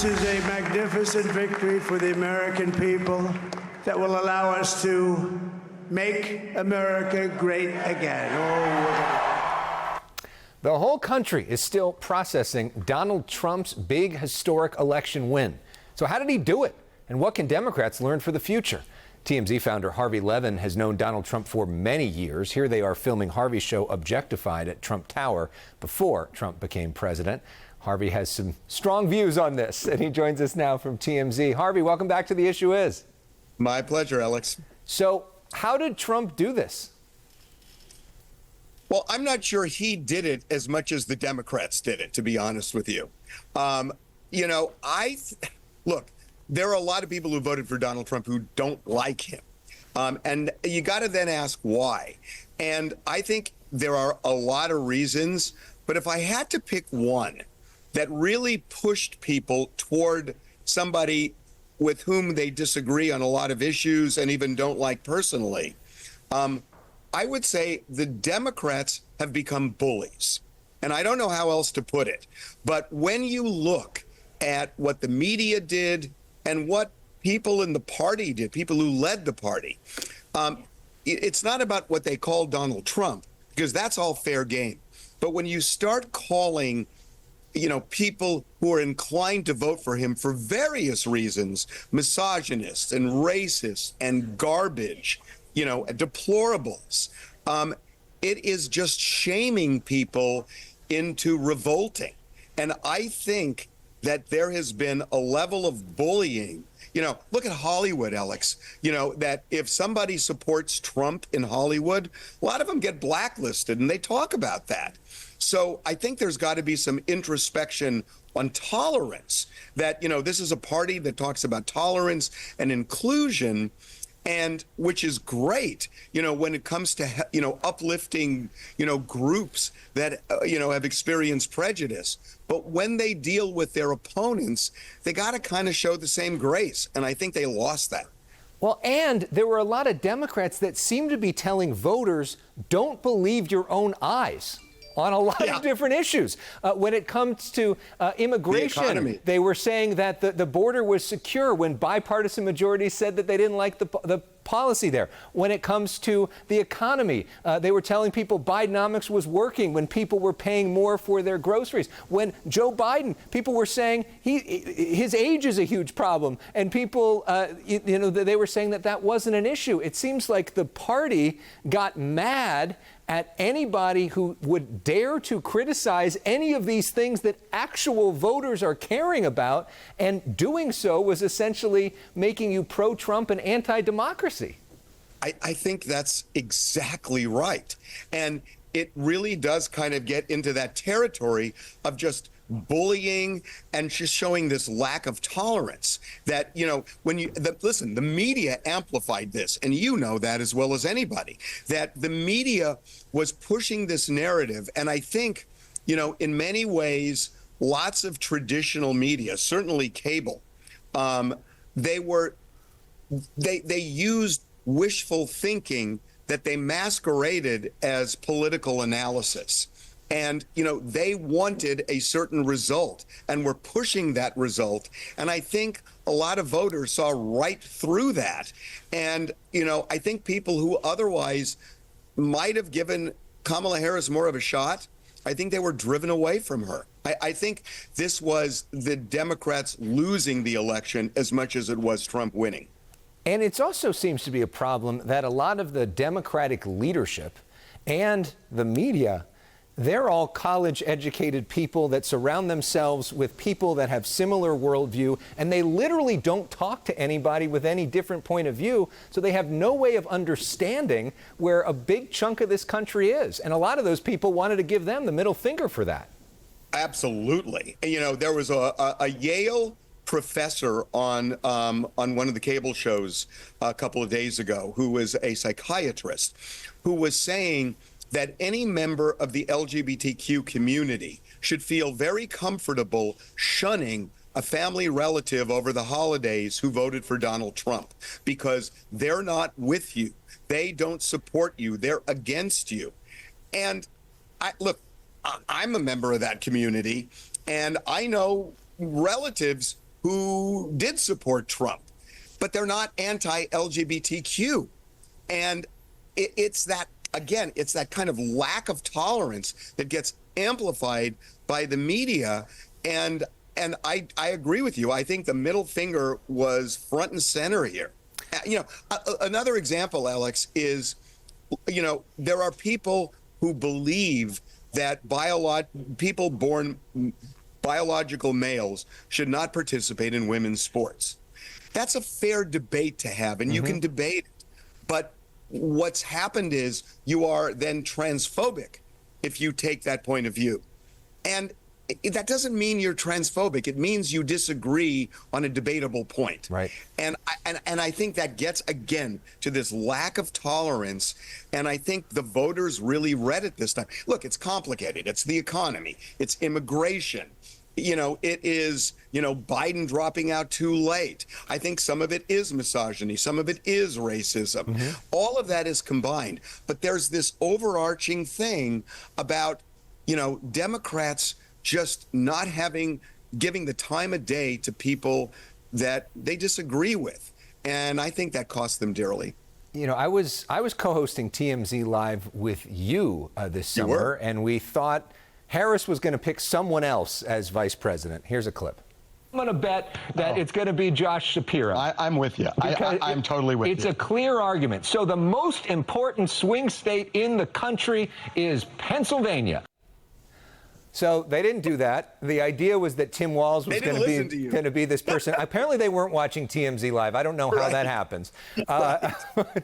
is a magnificent victory for the American people that will allow us to make America great again. The whole country is still processing Donald Trump's big historic election win. So how did he do it? And what can Democrats learn for the future? TMZ founder Harvey Levin has known Donald Trump for many years. Here they are filming Harvey's show Objectified at Trump Tower before Trump became president. Harvey has some strong views on this, and he joins us now from TMZ. Harvey, welcome back to The Issue Is. My pleasure, Alex. So how did Trump do this? Well, I'm not sure he did it as much as the Democrats did it, to be honest with you. Look, there are a lot of people who voted for Donald Trump who don't like him. And you got to then ask why. And I think there are a lot of reasons. But if I had to pick one that really pushed people toward somebody with whom they disagree on a lot of issues and even don't like personally, I would say the Democrats have become bullies. And I don't know how else to put it. But when you look at what the media did and what people in the party did, people who led the party, it's not about what they call Donald Trump, because that's all fair game. But when you start calling, people who are inclined to vote for him for various reasons, misogynists and racists and garbage, deplorables, it is just shaming people into revolting. And I think that there has been a level of bullying. Look at Hollywood, Alex. That if somebody supports Trump in Hollywood, a lot of them get blacklisted, and they talk about that. So I think there's got to be some introspection on tolerance, that, this is a party that talks about tolerance and inclusion, and which is great, when it comes to, uplifting, groups that, have experienced prejudice. But when they deal with their opponents, they got to kind of show the same grace. And I think they lost that. Well, and there were a lot of Democrats that seemed to be telling voters, don't believe your own eyes on a lot of different issues. When it comes to immigration, they were saying that the border was secure when bipartisan majorities said that they didn't like the policy there. When it comes to the economy, they were telling people Bidenomics was working when people were paying more for their groceries. When Joe Biden, people were saying his age is a huge problem, and people, they were saying that wasn't an issue. It seems like the party got mad at anybody who would dare to criticize any of these things that actual voters are caring about, and doing so was essentially making you pro-Trump and anti-democracy. I think that's exactly right. And it really does kind of get into that territory of just bullying and just showing this lack of tolerance that, listen, the media amplified this, and that as well as anybody, that the media was pushing this narrative. And I think, in many ways, lots of traditional media, certainly cable, they used wishful thinking that they masqueraded as political analysis. And, they wanted a certain result and were pushing that result. And I think a lot of voters saw right through that. And, I think people who otherwise might have given Kamala Harris more of a shot, I think they were driven away from her. I think this was the Democrats losing the election as much as it was Trump winning. And it also seems to be a problem that a lot of the Democratic leadership and the media, they're all college-educated people that surround themselves with people that have similar worldview, and they literally don't talk to anybody with any different point of view, so they have no way of understanding where a big chunk of this country is. And a lot of those people wanted to give them the middle finger for that. Absolutely. There was a Yale professor on one of the cable shows a couple of days ago who was a psychiatrist who was saying that any member of the LGBTQ community should feel very comfortable shunning a family relative over the holidays who voted for Donald Trump because they're not with you. They don't support you. They're against you. And I'm a member of that community, and I know relatives who did support Trump, but they're not anti-LGBTQ. And it's that, again, it's that kind of lack of tolerance that gets amplified by the media. And I agree with you. I think the middle finger was front and center here. Another example, Elex, is, there are people who believe that people born biological males should not participate in women's sports. That's a fair debate to have, and you can debate it. But what's happened is you are then transphobic if you take that point of view. And that doesn't mean you're transphobic. It means you disagree on a debatable point. Right. And I think that gets, again, to this lack of tolerance. And I think the voters really read it this time. Look, it's complicated. It's the economy. It's immigration. It is, Biden dropping out too late. I think some of it is misogyny. Some of it is racism. All of that is combined. But there's this overarching thing about, Democrats just not giving the time of day to people that they disagree with. And I think that cost them dearly. I was co-hosting TMZ Live with you this summer, and we thought Harris was going to pick someone else as vice president. Here's a clip. I'm going to bet that it's going to be Josh Shapiro. I'm with you. I'm totally with you. It's a clear argument. So the most important swing state in the country is Pennsylvania. So they didn't do that. The idea was that Tim Walz was going to be this person. Apparently they weren't watching TMZ Live. I don't know how that happens.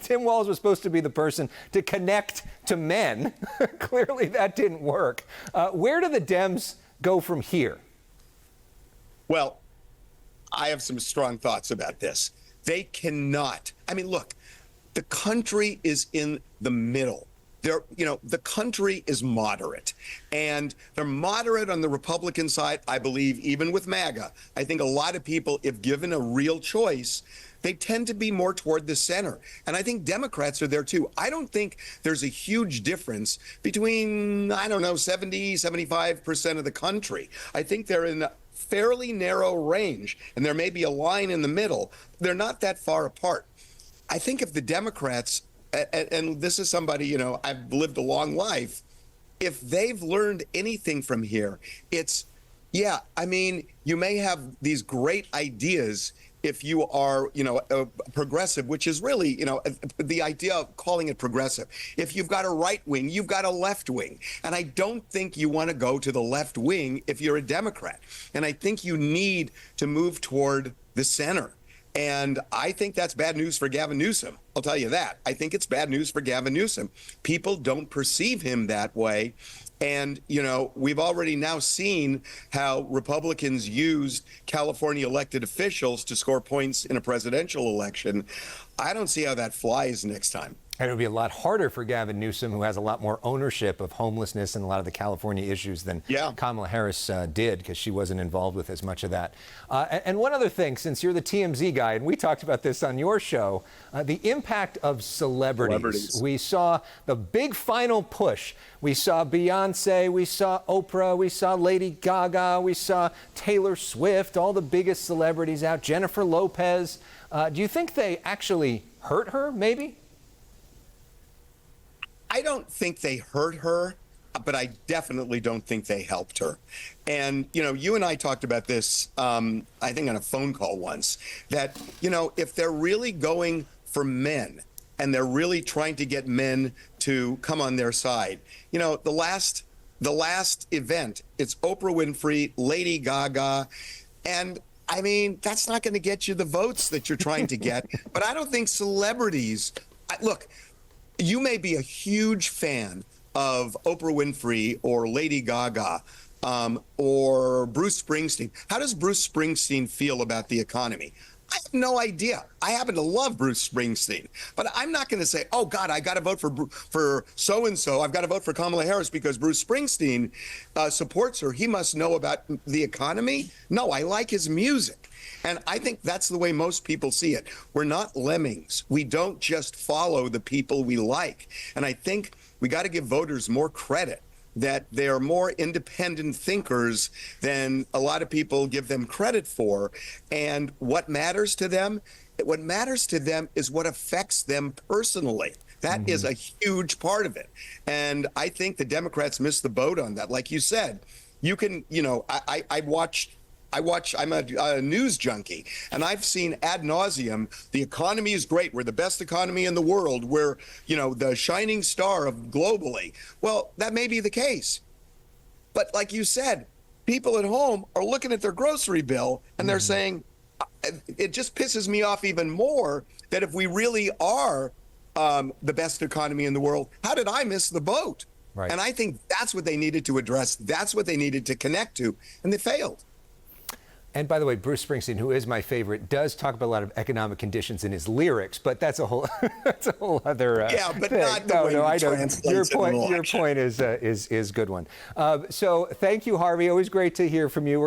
Tim Walz was supposed to be the person to connect to men. Clearly that didn't work. Where do the Dems go from here? Well, I have some strong thoughts about this. They cannot. I mean, look, the country is in the middle. The country is moderate, and they're moderate on the Republican side, I believe, even with MAGA. I think a lot of people, if given a real choice, they tend to be more toward the center. And I think Democrats are there too. I don't think there's a huge difference between, 70, 75% of the country. I think they're in a fairly narrow range, and there may be a line in the middle. They're not that far apart. I think if the Democrats, and this is somebody, I've lived a long life, if they've learned anything from here, it's, you may have these great ideas if you are, a progressive, which is really, the idea of calling it progressive. If you've got a right wing, you've got a left wing. And I don't think you want to go to the left wing if you're a Democrat. And I think you need to move toward the center. And I think that's bad news for Gavin Newsom. I'll tell you that. I think it's bad news for Gavin Newsom. People don't perceive him that way. And, we've already now seen how Republicans used California elected officials to score points in a presidential election. I don't see how that flies next time. And it would be a lot harder for Gavin Newsom, who has a lot more ownership of homelessness and a lot of the California issues than Kamala Harris did, because she wasn't involved with as much of that. And one other thing, since you're the TMZ guy, and we talked about this on your show, the impact of celebrities. We saw the big final push. We saw Beyonce, we saw Oprah, we saw Lady Gaga, we saw Taylor Swift, all the biggest celebrities out, Jennifer Lopez. Do you think they actually hurt her, maybe? I don't think they hurt her, but I definitely don't think they helped her. And, you and I talked about this, I think on a phone call once, that, if they're really going for men and they're really trying to get men to come on their side, the last event, it's Oprah Winfrey, Lady Gaga, and I mean, that's not going to get you the votes that you're trying to get. But I don't think celebrities, look, you may be a huge fan of Oprah Winfrey or Lady Gaga or Bruce Springsteen. How does Bruce Springsteen feel about the economy? I have no idea. I happen to love Bruce Springsteen, but I'm not going to say, oh, God, I got to vote for so-and-so. I've got to vote for Kamala Harris because Bruce Springsteen supports her. He must know about the economy. No, I like his music. And I think that's the way most people see it. We're not lemmings. We don't just follow the people we like. And I think we got to give voters more credit that they are more independent thinkers than a lot of people give them credit for. And what matters to them? What matters to them is what affects them personally. That is a huge part of it. And I think the Democrats missed the boat on that. Like you said, you can, I'm a news junkie, and I've seen ad nauseum, the economy is great. We're the best economy in the world. We're, the shining star of globally. Well, that may be the case. But like you said, people at home are looking at their grocery bill and they're saying, it just pisses me off even more that if we really are the best economy in the world, how did I miss the boat? Right. And I think that's what they needed to address. That's what they needed to connect to, and they failed. And by the way, Bruce Springsteen, who is my favorite, does talk about a lot of economic conditions in his lyrics, but that's a whole other yeah, but thing. not the way I know. translates Your point is good one. So thank you, Harvey. Always great to hear from you.